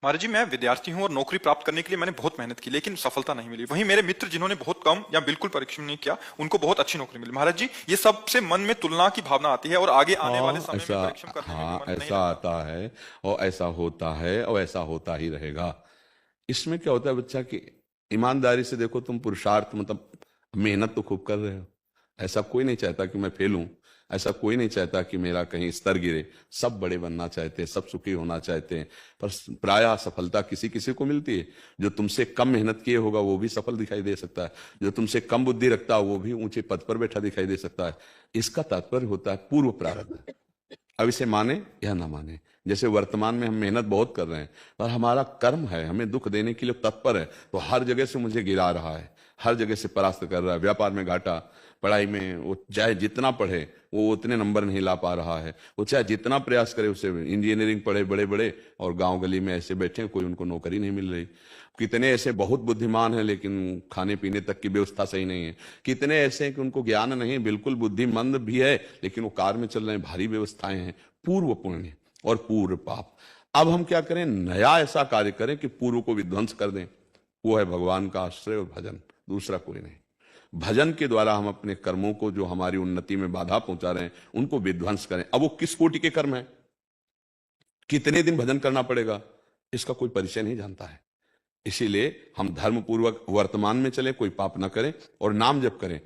महाराज जी, मैं विद्यार्थी हूँ और नौकरी प्राप्त करने के लिए मैंने बहुत मेहनत की, लेकिन सफलता नहीं मिली। वहीं मेरे मित्र जिन्होंने बहुत कम या बिल्कुल परिश्रम नहीं किया, उनको बहुत अच्छी नौकरी मिली। महाराज जी, ये सबसे मन में तुलना की भावना आती है और आगे आने वाले हाँ समय में ऐसा। परिश्रम करने में भी हाँ मन नहीं ऐसा लगता। आता है और ऐसा होता है और ऐसा होता ही रहेगा। इसमें क्या होता है बच्चा कि ईमानदारी से देखो, तुम पुरुषार्थ मतलब मेहनत तो खूब कर रहे हो। ऐसा कोई नहीं चाहता कि मैं फेल हूं। ऐसा कोई नहीं चाहता कि मेरा कहीं स्तर गिरे। सब बड़े बनना चाहते हैं, सब सुखी होना चाहते हैं। पर प्रायः सफलता किसी किसी को मिलती है। जो तुमसे कम मेहनत किए होगा वो भी सफल दिखाई दे सकता है। जो तुमसे कम बुद्धि रखता है वो भी ऊंचे पद पर बैठा दिखाई दे सकता है। इसका तात्पर्य होता है पूर्व प्रारब्ध। अब इसे माने या ना माने, जैसे वर्तमान में हम मेहनत बहुत कर रहे हैं, पर हमारा कर्म है हमें दुख देने के लिए तत्पर है, तो हर जगह से मुझे गिरा रहा है, हर जगह से परास्त कर रहा है। व्यापार में घाटा, पढ़ाई में वो चाहे जितना पढ़े वो उतने नंबर नहीं ला पा रहा है। वो चाहे जितना प्रयास करे, उसे इंजीनियरिंग पढ़े बड़े बड़े और गांव गली में ऐसे बैठे कोई उनको नौकरी नहीं मिल रही। कितने ऐसे बहुत बुद्धिमान हैं लेकिन खाने पीने तक की व्यवस्था सही नहीं है। कितने ऐसे हैं कि उनको ज्ञान नहीं, बिल्कुल बुद्धिमंद भी है लेकिन वो कार में चल रहे हैं, भारी व्यवस्थाएं हैं। पूर्व पुण्य और पूर्व पाप। अब हम क्या करें, नया ऐसा कार्य करें कि पूर्व को विध्वंस कर दें। वो है भगवान का आश्रय और भजन, दूसरा कोई नहीं। भजन के द्वारा हम अपने कर्मों को, जो हमारी उन्नति में बाधा पहुंचा रहे हैं, उनको विध्वंस करें। अब वो किस कोटि के कर्म है, कितने दिन भजन करना पड़ेगा, इसका कोई परिचय नहीं जानता है। इसीलिए हम धर्म पूर्वक वर्तमान में चले, कोई पाप ना करें और नाम जप करें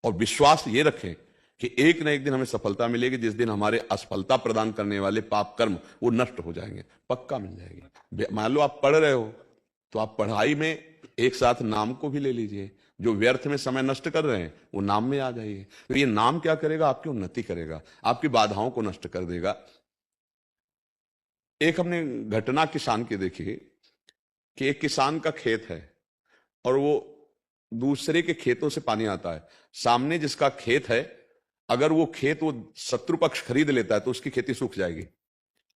और विश्वास ये रखें कि एक न एक दिन हमें सफलता मिलेगी, जिस दिन हमारे असफलता प्रदान करने वाले पाप कर्म वो नष्ट हो जाएंगे, पक्का मिल जाएगी। मान लो आप पढ़ रहे हो तो आप पढ़ाई में एक साथ नाम को भी ले लीजिए। जो व्यर्थ में समय नष्ट कर रहे हैं वो नाम में आ जाइए। तो ये नाम क्या करेगा, आपकी उन्नति करेगा, आपकी बाधाओं को नष्ट कर देगा। एक हमने घटना किसान की देखी कि एक किसान का खेत है और वो दूसरे के खेतों से पानी आता है। सामने जिसका खेत है, अगर वो खेत वो शत्रु पक्ष खरीद लेता है तो उसकी खेती सूख जाएगी।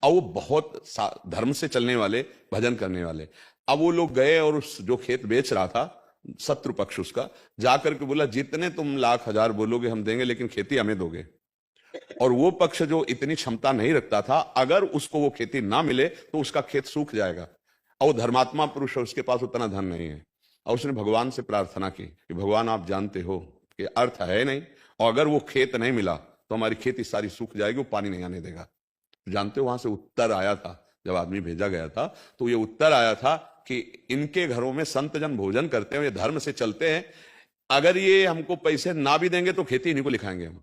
और वो बहुत धर्म से चलने वाले, भजन करने वाले। अब वो लोग गए और उस जो खेत बेच रहा था शत्रु पक्ष, उसका जाकर के बोला, जितने तुम लाख हजार बोलोगे हम देंगे, लेकिन खेती हमें दोगे। और वो पक्ष जो इतनी क्षमता नहीं रखता था, अगर उसको वो खेती ना मिले तो उसका खेत सूख जाएगा। और वो धर्मात्मा पुरुष है, उसके पास उतना धन नहीं है। और उसने भगवान से प्रार्थना की कि भगवान आप जानते हो कि अर्थ है नहीं, और अगर वो खेत नहीं मिला तो हमारी खेती सारी सूख जाएगी, वो पानी नहीं आने देगा। जानते हो वहां से उत्तर आया था, जब आदमी भेजा गया था तो ये उत्तर आया था कि इनके घरों में संत जन भोजन करते हैं, ये धर्म से चलते हैं, अगर ये हमको पैसे ना भी देंगे तो खेती इन्हीं को लिखाएंगे हम।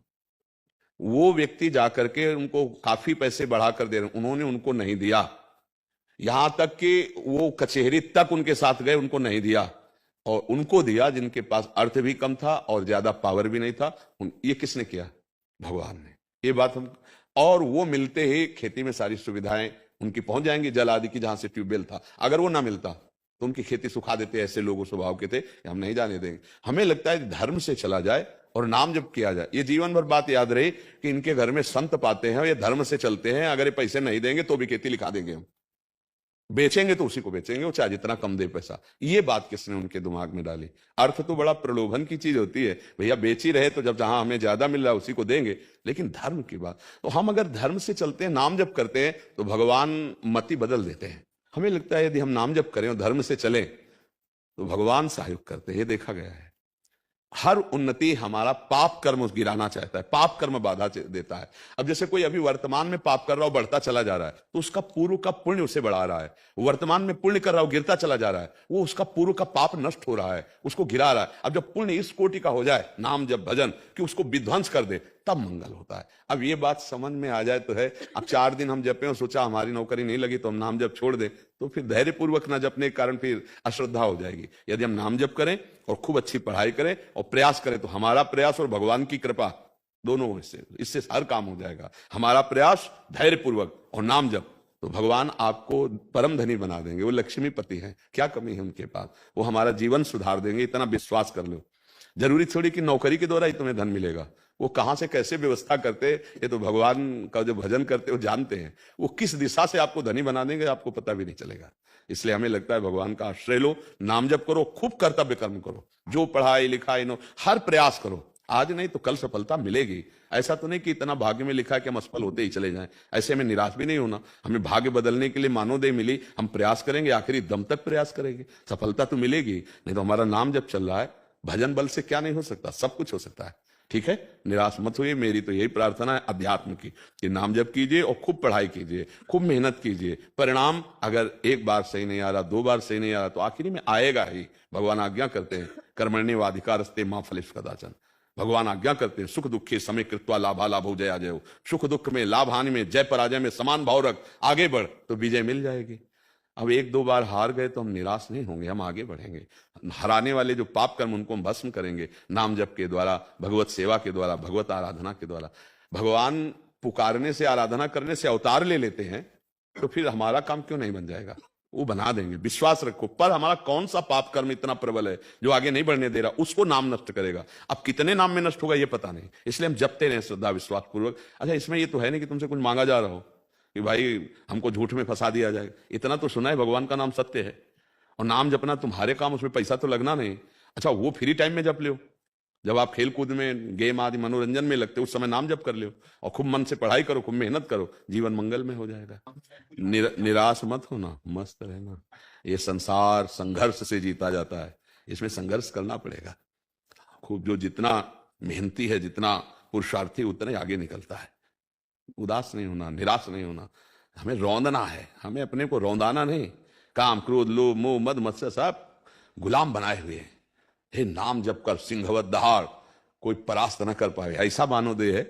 वो व्यक्ति जाकर के उनको काफी पैसे बढ़ाकर दे रहे, उन्होंने उनको नहीं दिया। यहां तक कि वो कचहरी तक उनके साथ गए, उनको नहीं दिया। और उनको दिया जिनके पास अर्थ भी कम था और ज्यादा पावर भी नहीं था। ये किसने किया, भगवान ने। ये बात हम, और वो मिलते ही खेती में सारी सुविधाएं उनकी पहुंच जाएंगी, जल आदि की, जहां से ट्यूबवेल था। अगर वो ना मिलता तो उनकी खेती सुखा देते। ऐसे लोगों स्वभाव के थे कि हम नहीं जाने देंगे। हमें लगता है धर्म से चला जाए और नाम जब किया जाए। ये जीवन भर बात याद रही कि इनके घर में संत पाते हैं, ये धर्म से चलते हैं, अगर ये पैसे नहीं देंगे तो भी खेती लिखा देंगे हम, बेचेंगे तो उसी को बेचेंगे, वो चाहे जितना कम दे पैसा। ये बात किसने उनके दिमाग में डाली। अर्थ तो बड़ा प्रलोभन की चीज होती है, भैया बेच ही रहे तो जब जहां हमें ज्यादा मिल रहा है उसी को देंगे। लेकिन धर्म की बात, तो हम अगर धर्म से चलते हैं, नाम जप करते हैं, तो भगवान मति बदल देते हैं। हमें लगता है यदि हम नाम जप करें और धर्म से चलें तो भगवान सहयोग करते हैं, ये देखा गया है। हर उन्नति हमारा पाप कर्म गिराना चाहता है, पाप कर्म बाधा देता है। अब जैसे कोई अभी वर्तमान में पाप कर रहा हो, बढ़ता चला जा रहा है, तो उसका पूर्व का पुण्य उसे बढ़ा रहा है। वर्तमान में पुण्य कर रहा हो, गिरता चला जा रहा है, वो उसका पूर्व का पाप नष्ट हो रहा है, उसको गिरा रहा है। अब जब पुण्य इस कोटि का हो जाए, नाम जब भजन, कि उसको विध्वंस कर दे, तब मंगल होता है। अब ये बात समझ में आ जाए तो है। अब 4 दिन हम जपे और सोचा हमारी नौकरी नहीं लगी तो हम नाम जप छोड़ दें, तो फिर धैर्य पूर्वक न जपने के कारण फिर अश्रद्धा हो जाएगी। यदि हम नाम जप करें और खूब अच्छी पढ़ाई करें और प्रयास करें, तो हमारा प्रयास और भगवान की कृपा दोनों इससे हर काम हो जाएगा। हमारा प्रयास धैर्य पूर्वक और नाम जप, तो भगवान आपको परम धनी बना देंगे। वो लक्ष्मीपति हैं, क्या कमी है उनके पास, वो हमारा जीवन सुधार देंगे, इतना विश्वास कर लो। जरूरी थोड़ी कि नौकरी के द्वारा ही तुम्हें धन मिलेगा। वो कहां से कैसे व्यवस्था करते, ये तो भगवान का जो भजन करते वो जानते हैं। वो किस दिशा से आपको धनी बना देंगे आपको पता भी नहीं चलेगा। इसलिए हमें लगता है भगवान का आश्रय लो, नाम जप करो, खूब कर्तव्य कर्म करो, जो पढ़ाई लिखाई नो हर प्रयास करो। आज नहीं तो कल सफलता मिलेगी। ऐसा तो नहीं कि इतना भाग्य में लिखा है कि हम असफल होते ही चले जाएं। ऐसे में निराश भी नहीं होना। हमें भाग्य बदलने के लिए मानवदेह मिली, हम प्रयास करेंगे, आखिरी दम तक प्रयास करेंगे, सफलता तो मिलेगी। नहीं तो हमारा नाम जब चल रहा है, भजन बल से क्या नहीं हो सकता, सब कुछ हो सकता है। ठीक है, निराश मत होइए। मेरी तो यही प्रार्थना है अध्यात्म की कि नाम जप कीजिए और खूब पढ़ाई कीजिए, खूब मेहनत कीजिए। परिणाम अगर एक बार सही नहीं आ रहा, 2 बार सही नहीं आ रहा, तो आखिरी में आएगा ही। भगवान आज्ञा करते हैं कर्मण्येवाधिकारस्ते मां फलेषु कदाचन। भगवान आज्ञा करते हैं सुख दुखे समय कृत्वा लाभा लाभो जया जयो। सुख दुख में, लाभ हानि में, जय पराजय में समान भाव रख, आगे बढ़ तो विजय मिल जाएगी। अब 1-2 बार हार गए तो हम निराश नहीं होंगे, हम आगे बढ़ेंगे। हराने वाले जो पाप कर्म उनको हम भस्म करेंगे नाम जप के द्वारा, भगवत सेवा के द्वारा, भगवत आराधना के द्वारा। भगवान पुकारने से, आराधना करने से अवतार ले लेते हैं, तो फिर हमारा काम क्यों नहीं बन जाएगा? वो बना देंगे, विश्वास रखो। पर हमारा कौन सा पाप कर्म इतना प्रबल है जो आगे नहीं बढ़ने दे रहा, उसको नाम नष्ट करेगा। अब कितने नाम में नष्ट होगा ये पता नहीं, इसलिए हम जपते रहे श्रद्धा विश्वास पूर्वक। अच्छा, इसमें ये तो है नहीं कि तुमसे कुछ मांगा जा रहा हो कि भाई हमको झूठ में फंसा दिया जाए। इतना तो सुना है भगवान का नाम सत्य है, और नाम जपना तुम्हारे काम, उसमें पैसा तो लगना नहीं। अच्छा, वो फ्री टाइम में जप लो, जब आप खेल कूद में, गेम आदि मनोरंजन में लगते उस समय नाम जप कर लो, और खूब मन से पढ़ाई करो, खूब मेहनत करो, जीवन मंगल में हो जाएगा। निराश मत होना, मस्त रहना। ये संसार संघर्ष से जीता जाता है, इसमें संघर्ष करना पड़ेगा खूब। जो जितना मेहनती है, जितना पुरुषार्थी, उतना ही आगे निकलता है। उदास नहीं होना, निराश नहीं होना। हमें रौंदना है, हमें अपने को रौंदाना नहीं। काम क्रोध लोभ मोह मद मत्सर सब गुलाम बनाए हुए हैं। हे नाम जप कर सिंहवत दहाड़, कोई परास्त न कर पाए, ऐसा मानवदेह है।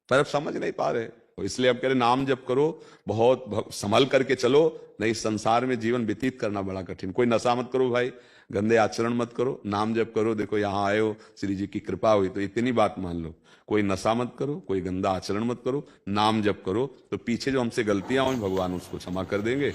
पर अब समझ नहीं पा रहे, तो इसलिए अब कह रहे नाम जप करो, बहुत संभल करके चलो, नहीं संसार में जीवन व्यतीत करना बड़ा कठिन। कोई नशा मत करो भाई, गंदे आचरण मत करो, नाम जप करो। देखो यहाँ आए हो, श्री जी की कृपा हुई, तो इतनी बात मान लो। कोई नशा मत करो, कोई गंदा आचरण मत करो, नाम जप करो, तो पीछे जो हमसे गलतियां हुई भगवान उसको क्षमा कर देंगे।